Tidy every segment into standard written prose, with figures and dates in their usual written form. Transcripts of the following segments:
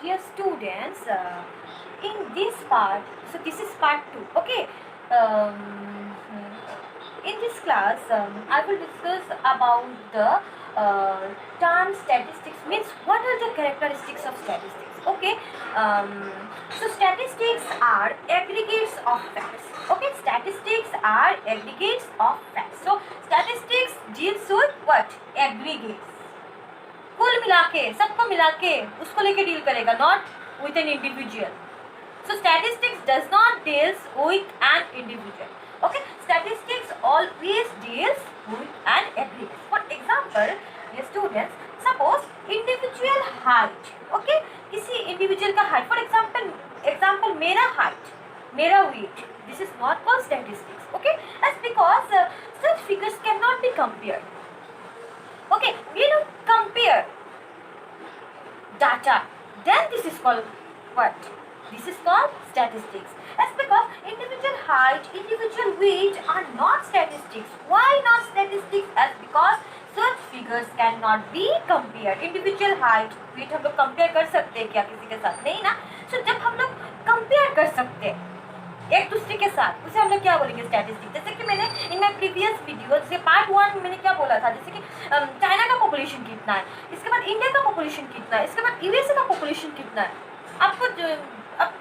dear students, in this part, so this is part 2, okay. In this class, I will discuss about the term statistics, means what are the characteristics of statistics, okay. So statistics are aggregates of facts, okay. Statistics are aggregates of facts. So statistics deals with what? Aggregates, कुल मिला के, सबको मिला के उसको लेके deal करेगा, not with an individual. So statistics does not deals with an individual. Okay, statistics always deals with an aggregate. For example, dear students, suppose individual height. Okay, किसी individual का height. For example मेरा height, मेरा weight. This is not called statistics. Okay, that's because such figures cannot be compared. Okay, we don't compare data. Then this is called what? This is called statistics. That's because individual height, individual weight are not statistics. Why not statistics? As because such figures cannot be compared. Individual height, weight हम लोग compare कर सकते हैं क्या किसी के साथ? नहीं ना. So जब हम लोग compare कर सकते हैं एक दूसरे के साथ, उसे हम लोग क्या बोलेंगे? स्टैटिस्टिक्स. जैसे कि मैंने इन माई प्रीवियस वीडियो, जैसे पार्ट 1 में मैंने क्या बोला था, जैसे कि चाइना का पॉपुलेशन कितना है, इसके बाद इंडिया का पॉपुलेशन कितना है, इसके बाद यूएसए का पॉपुलेशन कितना है. आपको अब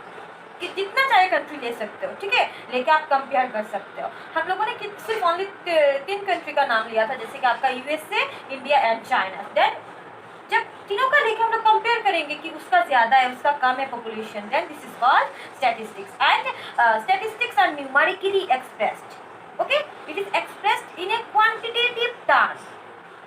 जितना चाहे कंट्री ले सकते हो, ठीक है, लेके आप कंपेयर कर सकते हो. हम लोगों ने सिर्फ ओनली 3 कंट्री का नाम लिया था, जैसे कि आपका यूएसए, इंडिया एंड चाइना. देन जब तीनों का लेके हम लोग कंपेयर करेंगे कि उसका ज़्यादा है, उसका कम है population, then this is called statistics. And statistics are numerically expressed. Okay, it is expressed in a quantitative term.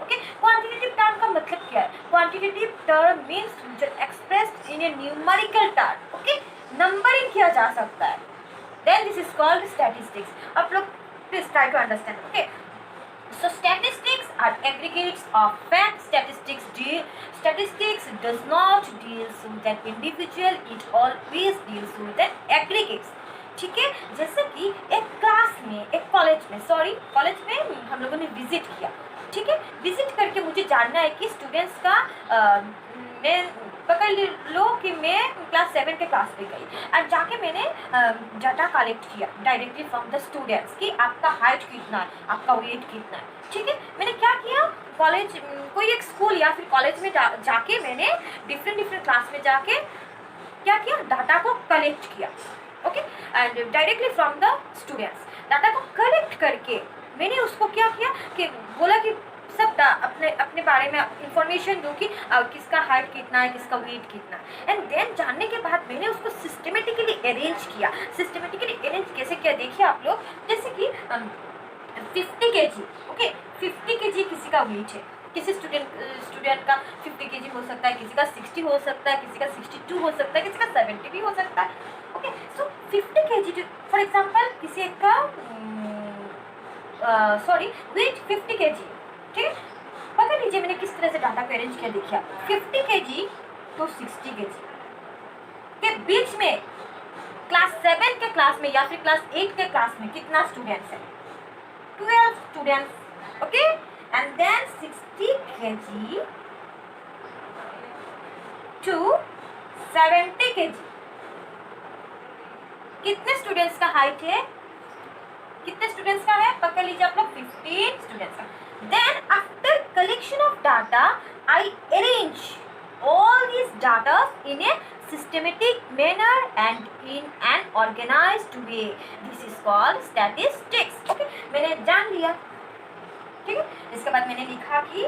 Okay, quantitative term का मतलब क्या है? क्वांटिटेटिव टर्म मीन्स जो expressed in a numerical term. Okay, numbering किया जा सकता है. Then this is called statistics. आप लोग please try to understand. Okay, so statistics are aggregates of facts. Statistics does not deals with an individual, it always deals with an aggregates. ठीक है, जैसे कि एक क्लास में, एक कॉलेज में हम लोगों ने विजिट किया. ठीक है, विजिट करके मुझे जानना है कि स्टूडेंट्स का मैं पकड़ लो कि मैं क्लास 7 के क्लास पे गई और जाके मैंने डाटा कलेक्ट किया डायरेक्टली फ्रॉम द स्टूडेंट्स कि आपका हाइट कितना है, आपका वेट कितना है. ठीक है, मैंने क्या किया, कॉलेज कोई एक स्कूल या फिर कॉलेज में जाके मैंने डिफरेंट क्लास में जाके क्या किया, डाटा को कलेक्ट किया. Okay, and directly from the students data को कलेक्ट करके मैंने उसको क्या किया कि बोला कि सब अपने बारे में इंफॉर्मेशन दो कि किसका हाइट कितना है, किसका वेट कितना है. एंड देन जानने के बाद मैंने उसको सिस्टमेटिकली अरेंज किया. सिस्टमेटिकली अरेंज कैसे किया देखिए आप लोग. जैसे कि 50 kg. ओके, 50 kg किसी का वेट है, किसी स्टूडेंट का 50 kg हो सकता है, किसी का 60 हो सकता है, किसी का 62 हो सकता है, किसी का 70 भी हो सकता है. Okay, so 50 kg for example किसी एक का वेट 50 kg. ठीक है, पकड़ लीजिए मैंने किस तरह से डाटा को अरेंज किया. देखिए 50 kg तो 60 kg के बीच में क्लास 7 के क्लास में या फिर क्लास 8 के क्लास में कितना स्टूडेंट्स है? 12 students. Okay, and then 60 kg to 70 kg कितने स्टूडेंट्स का हाइट है? कितने स्टूडेंट्स का है? पकड़ लीजिए आप लोग 15 स्टूडेंट्स का. Then after collection of data, I arrange all these data in a systematic manner and in an organized way. This is called statistics. Okay, मैंने जान लिया. ठीक है, इसके बाद मैंने लिखा कि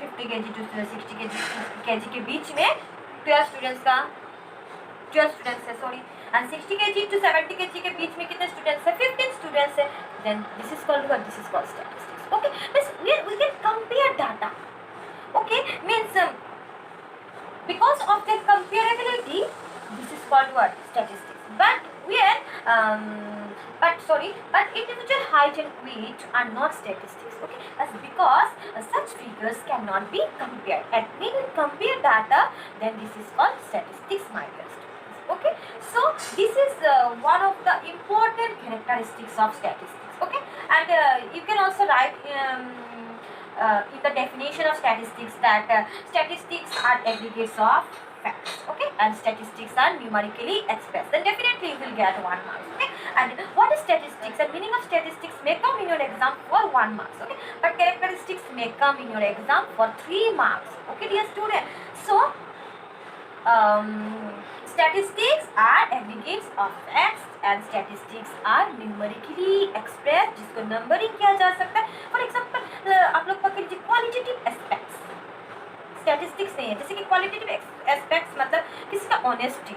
50 kg to 60 kg के बीच में 12 स्टूडेंट्स है, sorry, and 60 kg to 70 kg के बीच में कितने स्टूडेंट्स है? 15 स्टूडेंट्स है. Then this is called what? This is called statistics. Okay, we can compare data. Okay, means because of their comparability, this is called what? Statistics. But individual height and weight are not statistics. Okay, that's because such figures cannot be compared. And when we compare data, then this is called statistics, my dear students. Okay, so this is one of the important characteristics of statistics. Okay, and you can also write in the definition of statistics that statistics are aggregates of facts, okay, and statistics are numerically expressed, then definitely you will get 1 mark, okay. And what is statistics? The meaning of statistics may come in your exam for 1 marks, okay, but characteristics may come in your exam for 3 marks, okay dear student. So statistics are aggregates of facts and statistics are numerically expressed, जिसको numbering किया जा सकता है. For example आप लोग पकड़ लीजिए qualitative aspects, statistics नहीं है. जैसे कि क्वालिटेटिव एस्पेक्ट्स मतलब किसी का ऑनेस्टी,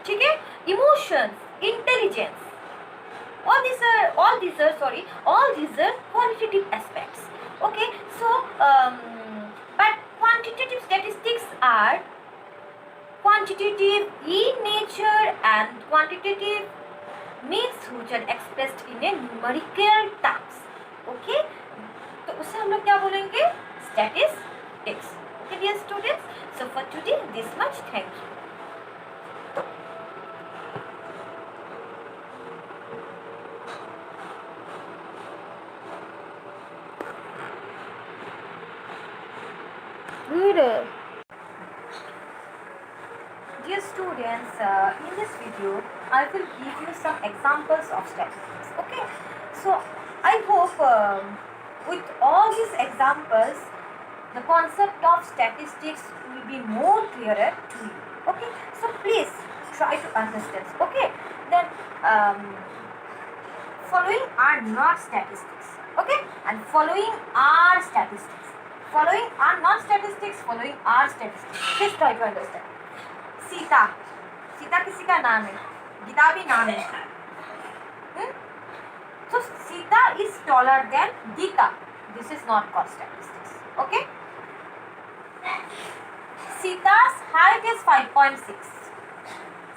ठीक है, emotions, intelligence, all these are qualitative aspects, okay. So but quantitative statistics are quantitative in nature and quantitative means which are expressed in a numerical terms, okay. तो उसे हम लोग क्या बोलेंगे? Statistics, okay dear students. So for today this much, thank you. Dear students, in this video I will give you some examples of statistics, okay. So I hope with all these examples the concept of statistics will be more clearer to you, okay. So please try to understand, okay. Then following are not statistics, okay, and following are statistics. Following are not statistics, following are statistics. Please try to understand. Sita, Sita किसी का नाम है, गीता भी नाम है. So Sita is taller than Gita. This is not called statistics, okay. Sita's height is 5.6.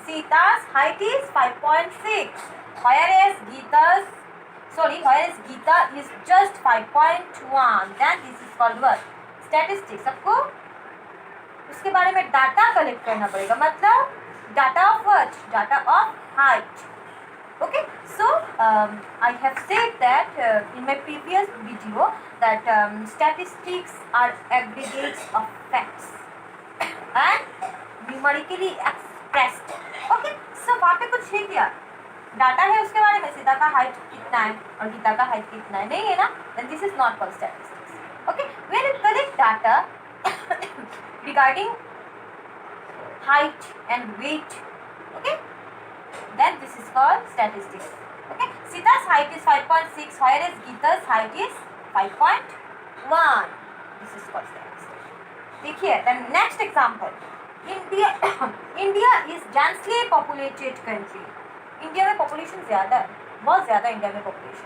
Sita's height is 5.6. Whereas Gita is just 5.1. Then this is called what? Statistics. सबको उसके बारे में डाटा कलेक्ट करना पड़ेगा, मतलब data of what? Data of height, okay. So I have said that in my previous video that statistics are aggregates of facts and numerically expressed, okay. So वहाँ पे कुछ है क्या? डाटा है उसके बारे में, सीता का हाइट कितना है और गीता का हाइट कितना है, नहीं है ना. Then this is not called statistics, okay. When you collect data regarding height and weight, okay, then this is called statistics, okay. Sita's height is 5.6 whereas Gita's height is 5.1. This is called statistics. देखिए the next example. India is densely populated country. India में population ज़्यादा है, बहुत ज़्यादा India में population.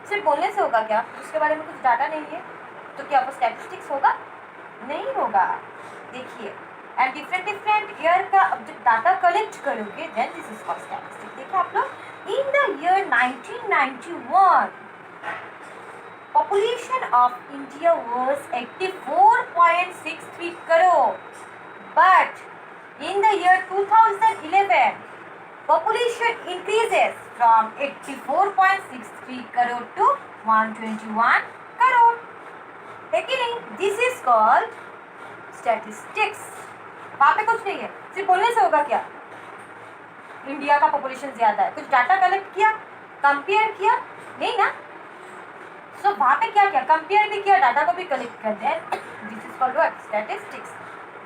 सिर्फ बोलने से होगा क्या? उसके बारे में कुछ डाटा नहीं है तो क्या वो स्टैटिस्टिक्स होगा? नहीं होगा. देखिए एंड डिफरेंट ईयर का अब जब डाटा कलेक्ट करोगे then this is called statistics. देखिए आप लोग, in the year 1991 population of India was 84.63 crore, but in the year 2011 population increases from 84.63 crore to 121 crore. है कि नहीं? This is called statistics. वहाँ पे कुछ नहीं है, सिर्फ बोलने से होगा क्या? इंडिया का पॉपुलेशन ज्यादा है, कुछ डाटा कलेक्ट किया, कंपेयर किया, नहीं ना. सो वहाँ पे क्या किया? कंपेयर भी किया, डाटा को भी कलेक्ट कर दिया. This is called what? Statistics.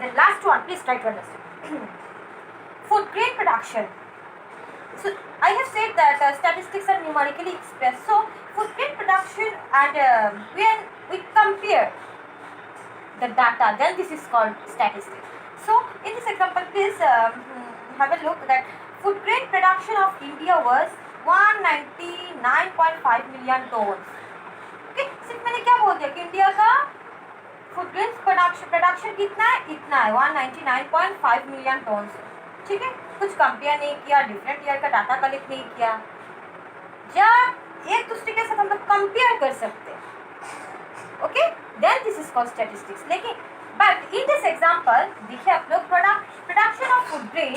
The last one, please try to understand. Food grain production. So I have said that statistics are numerically expressed. So food grain production and when we compare the data, then this is called statistics. So in this example, please have a look that food grain production of India was 199.5 million tons. Okay, सिर्फ मैंने क्या बोल दिया कि India का food grain production कितना है? इतना है, 199.5 मिलियन टन्स. ठीक है, कुछ कंपेयर नहीं किया, डिफरेंट ईयर का डाटा कलेक्ट नहीं किया. जब एक दूसरे के साथ हम लोग कंपेयर कर सकते हैं, okay, then this is called statistics. लेकिन बट इन दिस एग्जांपल देखिए आप लोग, production of food grain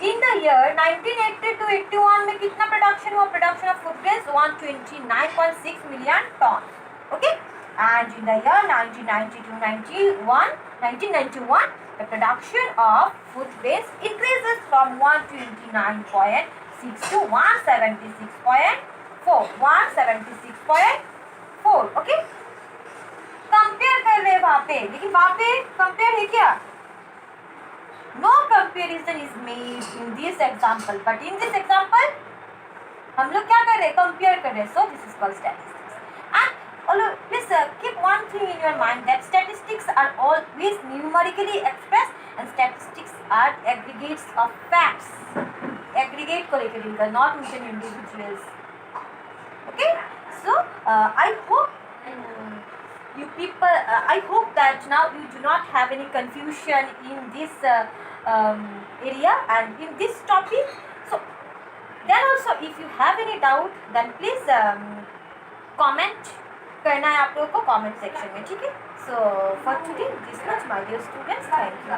in the year 1980 to 81 में कितना प्रोडक्शन हुआ? Production of food grain 129.6 million ton, okay. And in the year 1990 to 1991 the production of food waste increases from 129.6 to 176.4. 176.4. Okay, compare कर रहे हैं वहां पे, लेकिन वहां पे कंपेयर है क्या? No comparison is made in this example, but in this example हम लोग क्या कर रहे हैं? कंपेयर कर रहे हैं. So this is called statistics. And please keep one thing in your mind, that statistics are always numerically expressed and statistics are aggregates of facts. Aggregate को लेकर इनका, not within individuals. Okay, so I hope you people, I hope that now you do not have any confusion in this area and in this topic. So then also if you have any doubt, then please comment करना है आप लोगों को comment section में, ठीक है? So for today this much my dear students, thank you.